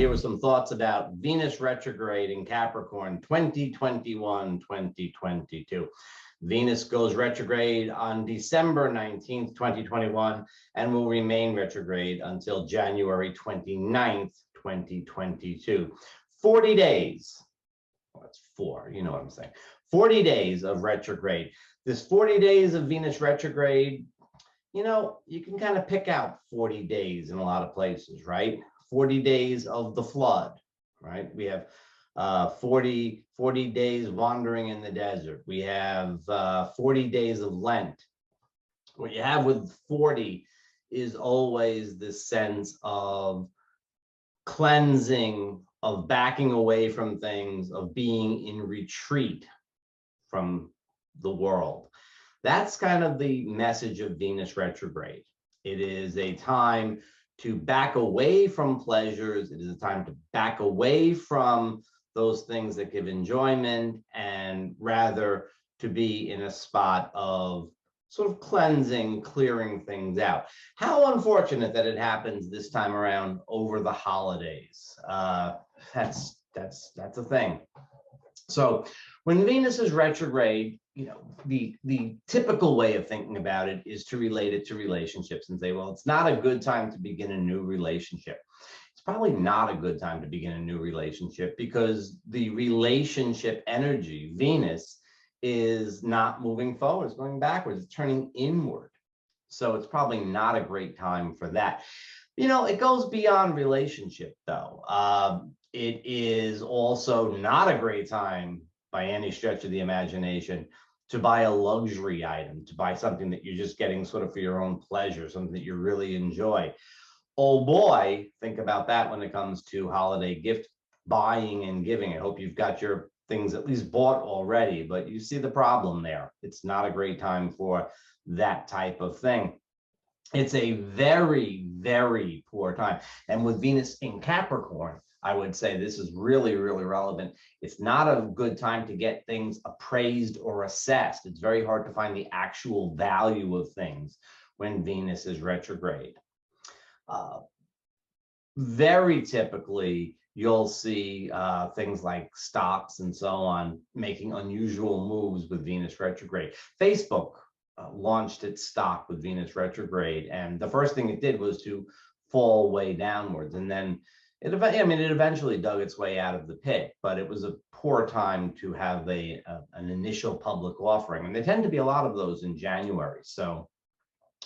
here with some thoughts about Venus retrograde in Capricorn 2021-2022. Venus goes retrograde on December 19th, 2021, and will remain retrograde until January 29th, 2022. 40 days. Well, that's 4, you know what I'm saying. 40 days of retrograde. This 40 days of Venus retrograde, you know, you can kind of pick out 40 days in a lot of places, right? 40 days of the flood, right? We have 40 days wandering in the desert. We have 40 days of Lent. What you have with 40 is always this sense of cleansing, of backing away from things, of being in retreat from the world. That's kind of the message of Venus retrograde. It is a time to back away from pleasures. It is a time to back away from those things that give enjoyment, and rather to be in a spot of sort of cleansing, clearing things out. How unfortunate that it happens this time around over the holidays. That's a thing. So when Venus is retrograde, you know, the typical way of thinking about it is to relate it to relationships and say, well, it's not a good time to begin a new relationship. It's probably not a good time to begin a new relationship because the relationship energy, Venus, is not moving forward. It's going backwards. It's turning inward. So it's probably not a great time for that. You know, it goes beyond relationship, though. It is also not a great time by any stretch of the imagination to buy a luxury item, to buy something that you're just getting sort of for your own pleasure, something that you really enjoy. Oh boy, think about that when it comes to holiday gift buying and giving. I hope you've got your things at least bought already, but you see the problem there. It's not a great time for that type of thing. It's a very, very poor time. And with Venus in Capricorn, I would say this is really, really relevant. It's not a good time to get things appraised or assessed. It's very hard to find the actual value of things when Venus is retrograde. Very typically, you'll see things like stocks and so on making unusual moves with Venus retrograde. Facebook launched its stock with Venus retrograde, and the first thing it did was to fall way downwards, and then it eventually dug its way out of the pit, but it was a poor time to have an initial public offering, and there tend to be a lot of those in January, so,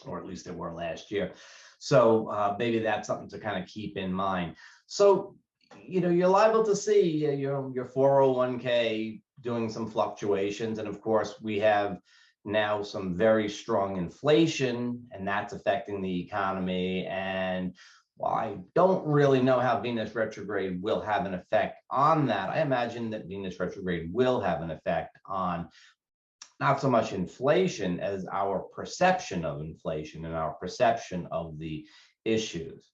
or at least there were last year. So maybe that's something to kind of keep in mind. So, you know, you're liable to see your 401k doing some fluctuations, and of course we have now some very strong inflation, and that's affecting the economy. And while I don't really know how Venus retrograde will have an effect on that, I imagine that Venus retrograde will have an effect on not so much inflation as our perception of inflation and our perception of the issues.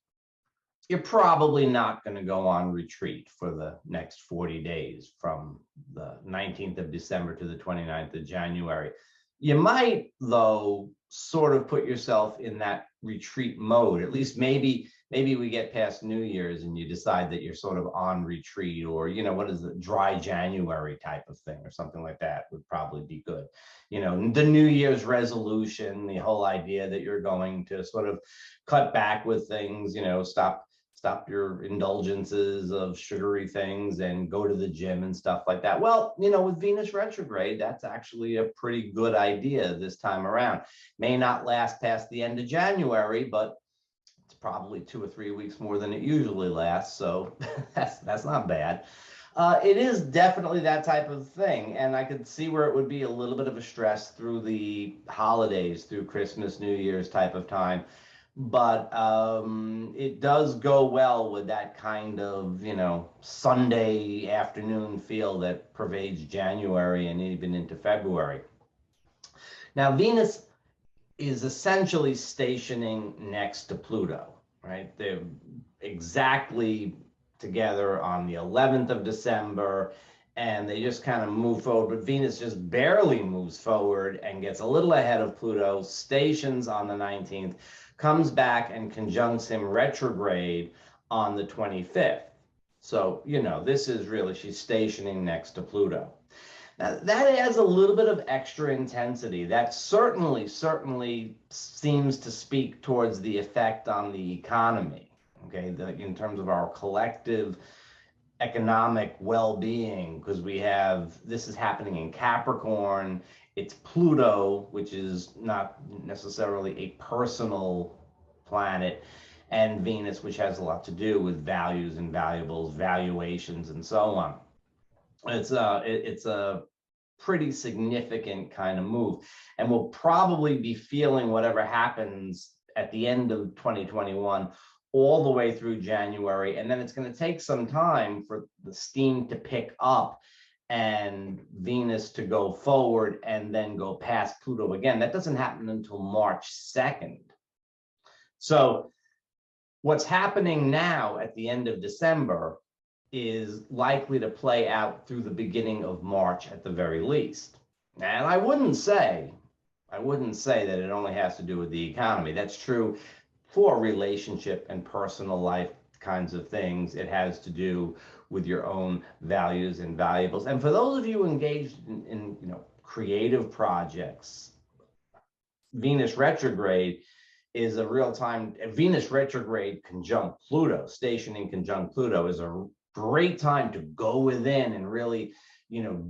You're probably not going to go on retreat for the next 40 days from the 19th of December to the 29th of January. You might, though, sort of put yourself in that retreat mode. At least maybe we get past New Year's and you decide that you're sort of on retreat, or, you know, what is the dry January type of thing or something like that would probably be good. You know, the New Year's resolution, the whole idea that you're going to sort of cut back with things, you know, stop your indulgences of sugary things and go to the gym and stuff like that. Well, you know, with Venus retrograde, that's actually a pretty good idea this time around. May not last past the end of January, but it's probably 2 or 3 weeks more than it usually lasts. So that's not bad. It is definitely that type of thing. And I could see where it would be a little bit of a stress through the holidays, through Christmas, New Year's type of time. But it does go well with that kind of, you know, Sunday afternoon feel that pervades January and even into February. Now, Venus is essentially stationing next to Pluto, right? They're exactly together on the 11th of December, and they just kind of move forward, but Venus just barely moves forward and gets a little ahead of Pluto, stations on the 19th, comes back and conjuncts him retrograde on the 25th. So, this is really, she's stationing next to Pluto. Now, that adds a little bit of extra intensity. That certainly seems to speak towards the effect on the economy, okay, in terms of our collective economic well-being, because this is happening in Capricorn. It's Pluto, which is not necessarily a personal planet, and Venus, which has a lot to do with values and valuables, valuations, and so on. It's a pretty significant kind of move, and we'll probably be feeling whatever happens at the end of 2021 all the way through January, and then it's going to take some time for the steam to pick up and Venus to go forward and then go past Pluto again. That doesn't happen until March 2nd. So what's happening now at the end of December is likely to play out through the beginning of March at the very least. And I wouldn't say that it only has to do with the economy. That's true for relationship and personal life kinds of things. It has to do with your own values and valuables. And for those of you engaged in creative projects, Venus retrograde is a real time. Venus retrograde conjunct Pluto, stationing conjunct Pluto, is a great time to go within and really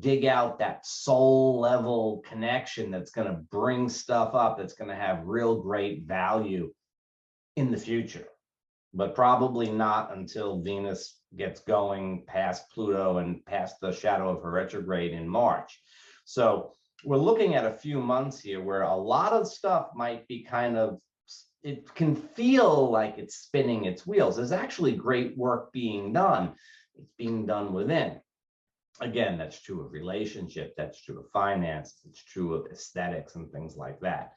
dig out that soul level connection that's going to bring stuff up, that's going to have real great value in the future, but probably not until Venus gets going past Pluto and past the shadow of her retrograde in March. So we're looking at a few months here where a lot of stuff might be it can feel like it's spinning its wheels. There's actually great work being done. It's being done within. Again, that's true of relationship, that's true of finance, it's true of aesthetics and things like that.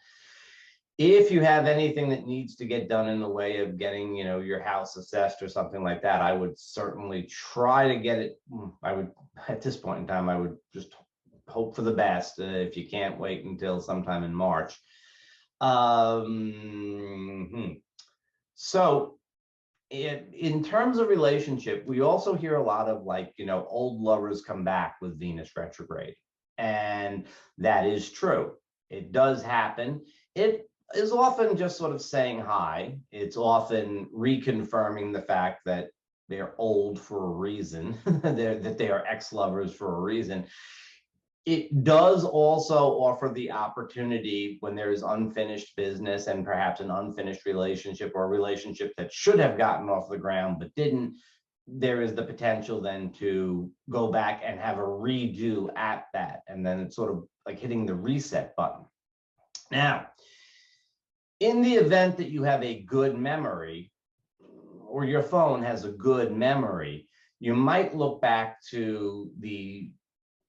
If you have anything that needs to get done in the way of getting, your house assessed or something like that, I would certainly try to get it. At this point in time, I would just hope for the best. If you can't wait until sometime in March. So in terms of relationship, we also hear a lot of old lovers come back with Venus retrograde. And that is true. It does happen. It is often just sort of saying hi. It's often reconfirming the fact that they're old for a reason, that they are ex-lovers for a reason. It does also offer the opportunity when there's unfinished business and perhaps an unfinished relationship, or a relationship that should have gotten off the ground but didn't. There is the potential then to go back and have a redo at that. And then it's sort of like hitting the reset button. Now, in the event that you have a good memory, or your phone has a good memory, you might look back to the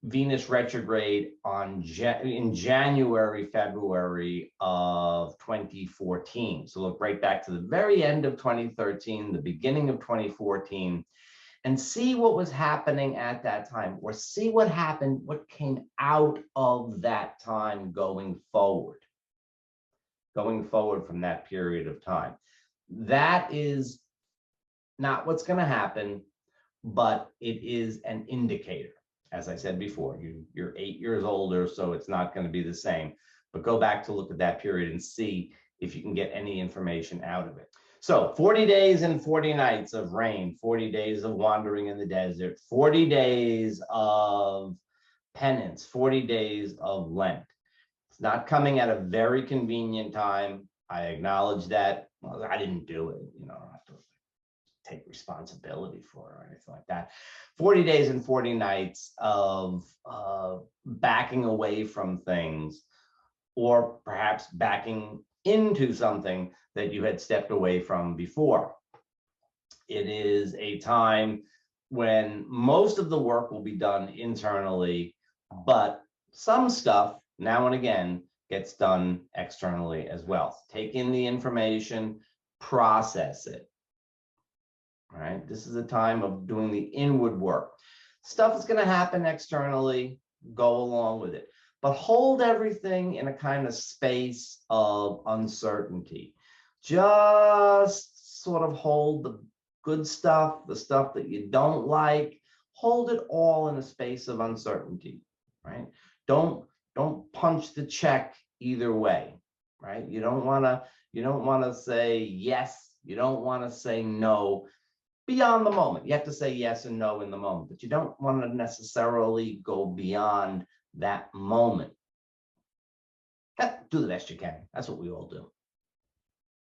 Venus retrograde in January, February of 2014. So look right back to the very end of 2013, the beginning of 2014, and see what was happening at that time, or see what happened, what came out of that time going forward from that period of time. That is not what's going to happen, but it is an indicator. As I said before, you're 8 years older, so it's not going to be the same. But go back to look at that period and see if you can get any information out of it. So 40 days and 40 nights of rain, 40 days of wandering in the desert, 40 days of penance, 40 days of Lent. It's not coming at a very convenient time. I acknowledge that. Well, I didn't do it. I don't have to take responsibility for it or anything like that. 40 days and 40 nights of backing away from things, or perhaps backing into something that you had stepped away from before. It is a time when most of the work will be done internally, but some stuff now and again gets done externally as well. Take in the information, process it. All right, this is a time of doing the inward work. Stuff is going to happen externally, go along with it, but hold everything in a kind of space of uncertainty. Just sort of hold good stuff, the stuff that you don't like. Hold it all in a space of uncertainty, right? Don't punch the check either way, right? You don't want to say yes, you don't want to say no beyond the moment. You have to say yes and no in the moment, but you don't want to necessarily go beyond that moment. Do the best you can. That's what we all do.